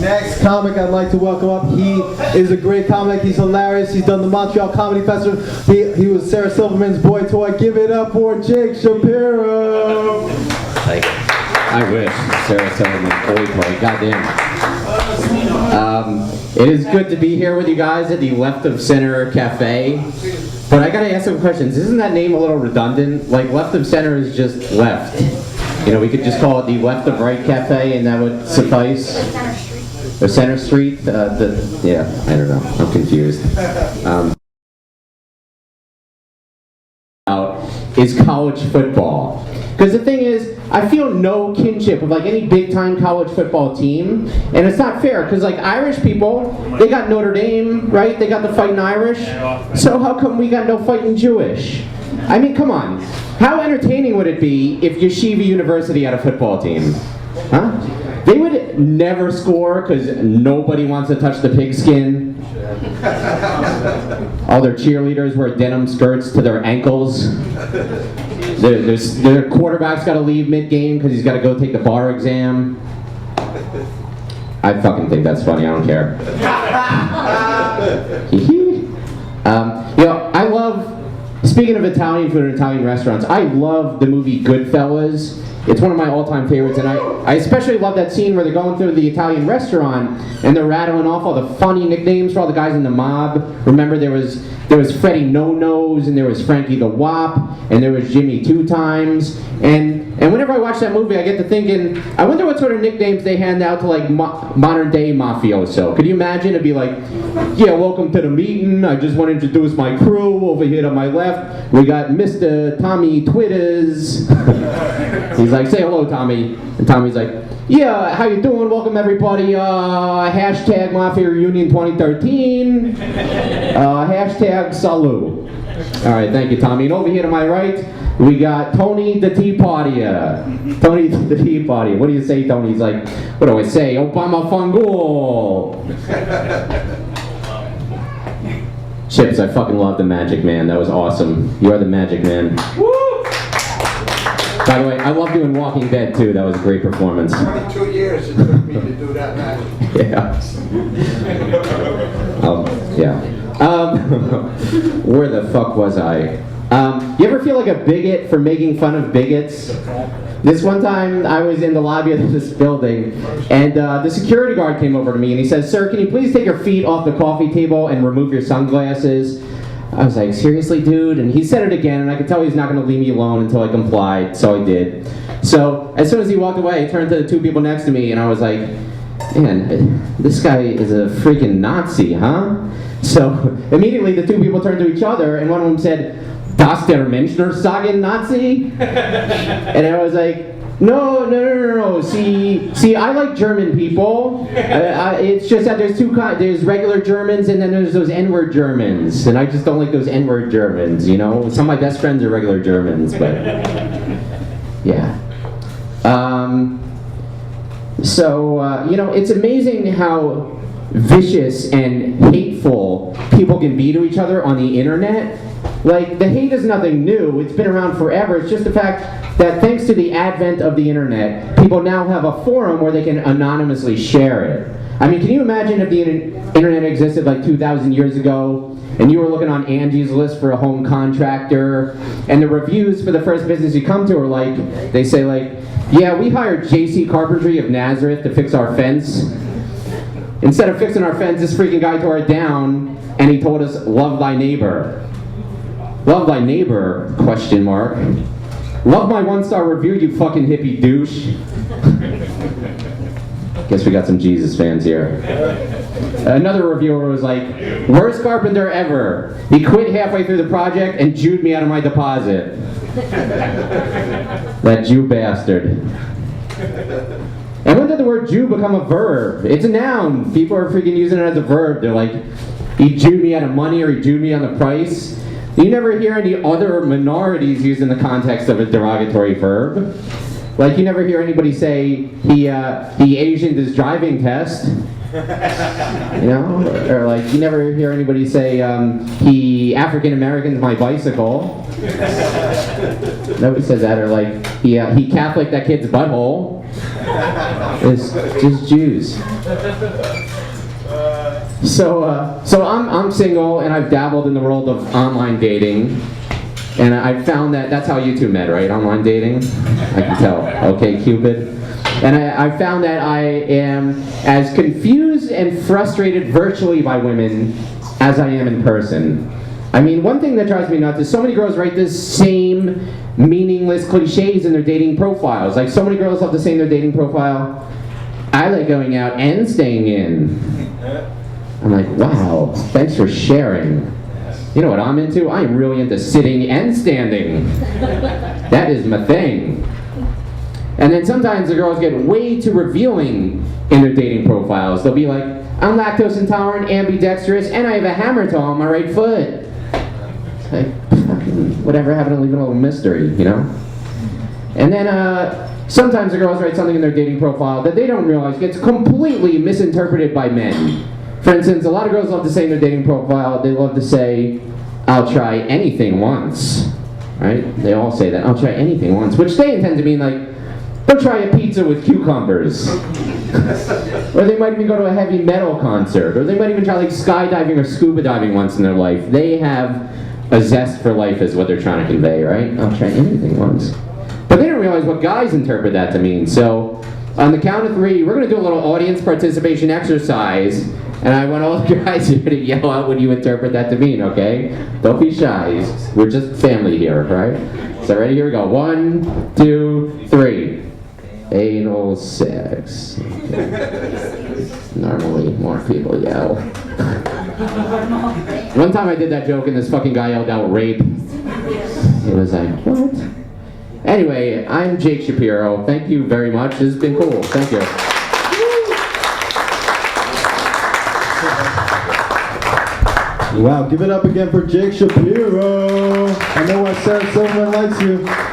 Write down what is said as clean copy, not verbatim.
Next comic I'd like to welcome up. He is a great comic. He's hilarious. He's done the Montreal Comedy Festival. He was Sarah Silverman's boy toy. Give it up for Jake Shapiro. I wish Sarah Silverman's boy toy. Goddamn. It is good to be here with you guys at the Left of Center Cafe. But I gotta ask some questions. Isn't that name a little redundant? Like, Left of Center is just left. You know, we could just call it the Left of Right Cafe and that would suffice. Or Center Street? Yeah, I don't know. I'm confused. Is college football. Because the thing is, I feel no kinship with like any big time college football team, and it's not fair because like Irish people, they got Notre Dame, right? They got the Fighting Irish. So how come we got no Fighting Jewish? I mean, come on. How entertaining would it be if Yeshiva University had a football team? Huh? They would never score because nobody wants to touch the pigskin. All their cheerleaders wear denim skirts to their ankles. Their quarterback's got to leave mid-game because he's got to go take the bar exam. I fucking think that's funny. I don't care. You know, I love, speaking of Italian food and Italian restaurants, I love the movie Goodfellas. It's one of my all-time favorites, and I especially love that scene where they're going through the Italian restaurant and they're rattling off all the funny nicknames for all the guys in the mob. Remember, there was Freddie No-Nose, and there was Frankie the Wop, and there was Jimmy Two Times, and whenever I watch that movie, I get to thinking, I wonder what sort of nicknames they hand out to like modern-day mafioso. Could you imagine? It'd be like, yeah, welcome to the meeting. I just want to introduce my crew. Over here to my left, we got Mr. Tommy Twitters. He's like, say hello, Tommy. And Tommy's like, yeah, how you doing? Welcome, everybody. Hashtag Mafia Reunion 2013. Hashtag Salute. All right, thank you, Tommy. And over here to my right, we got Tony the Tea Partier. Tony the Tea Partier. What do you say, Tony? He's like, what do I say? Obama Fungul. Chips, I fucking love the Magic Man. That was awesome. You are the Magic Man. Woo! By the way, I love doing Walking Dead too. That was a great performance. 22 years it took me to do that magic. Yeah. Yeah. Where the fuck was I? You ever feel like a bigot for making fun of bigots? This one time I was in the lobby of this building, and the security guard came over to me and he says, "Sir, can you please take your feet off the coffee table and remove your sunglasses?" I was like, seriously, dude? And he said it again, and I could tell he's not going to leave me alone until I complied, so I did. So as soon as he walked away, I turned to the two people next to me, and I was like, man, this guy is a freaking Nazi, huh? So immediately the two people turned to each other, and one of them said, "Das der Menschner sagen Nazi?" And I was like, no. See, I like German people. It's just that there's two kinds. There's regular Germans, and then there's those N-word Germans. And I just don't like those N-word Germans, you know? Some of my best friends are regular Germans, but yeah. You know, it's amazing how vicious and hateful people can be to each other on the internet. Like, the hate is nothing new. It's been around forever. It's just the fact that thanks to the advent of the internet, people now have a forum where they can anonymously share it. I mean, can you imagine if the internet existed like 2,000 years ago, and you were looking on Angie's List for a home contractor, and the reviews for the first business you come to are like, they say like, yeah, we hired J.C. Carpentry of Nazareth to fix our fence. Instead of fixing our fence, this freaking guy tore it down, and he told us, love thy neighbor. Love thy neighbor, question mark. Love my one-star review, you fucking hippie douche. Guess we got some Jesus fans here. Another reviewer was like, worst carpenter ever. He quit halfway through the project and Jewed me out of my deposit. That Jew bastard. And when did the word Jew become a verb? It's a noun. People are freaking using it as a verb. They're like, he Jewed me out of money or he Jewed me on the price. You never hear any other minorities used in the context of a derogatory verb. Like, you never hear anybody say, he Asianed his driving test. You know? Or like, you never hear anybody say, he African-American's my bicycle. Nobody says that. Or like, he Catholic that kid's butthole. It's just Jews. So I'm single, and I've dabbled in the world of online dating, and I found that that's how you two met, right? Online dating? I can tell. Okay, Cupid. And I found that I am as confused and frustrated virtually by women as I am in person. I mean, one thing that drives me nuts is so many girls write the same meaningless cliches in their dating profiles. Like, so many girls love to say in their dating profile, I like going out and staying in. I'm like, wow, thanks for sharing. You know what I'm into? I'm really into sitting and standing. That is my thing. And then sometimes the girls get way too revealing in their dating profiles. They'll be like, I'm lactose intolerant, ambidextrous, and I have a hammer toe on my right foot. It's like, whatever happened to leave it a little mystery, you know? And then sometimes the girls write something in their dating profile that they don't realize gets completely misinterpreted by men. For instance, a lot of girls love to say in their dating profile, they love to say, I'll try anything once. Right? They all say that, I'll try anything once, which they intend to mean like, they'll try a pizza with cucumbers. Or they might even go to a heavy metal concert. Or they might even try like skydiving or scuba diving once in their life. They have a zest for life is what they're trying to convey, right? I'll try anything once. But they don't realize what guys interpret that to mean. So on the count of 3, we're going to do a little audience participation exercise. And I want all the guys here to yell out what you interpret that to mean, okay? Don't be shy. We're just family here, right? So ready? Here we go. 1, 2, 3. Anal sex. Normally, more people yell. One time I did that joke and this fucking guy yelled out rape. It was like, what? Anyway, I'm Jake Shapiro. Thank you very much. This has been cool. Thank you. Wow, give it up again for Jake Shapiro. I know why Sarah Silverman likes you.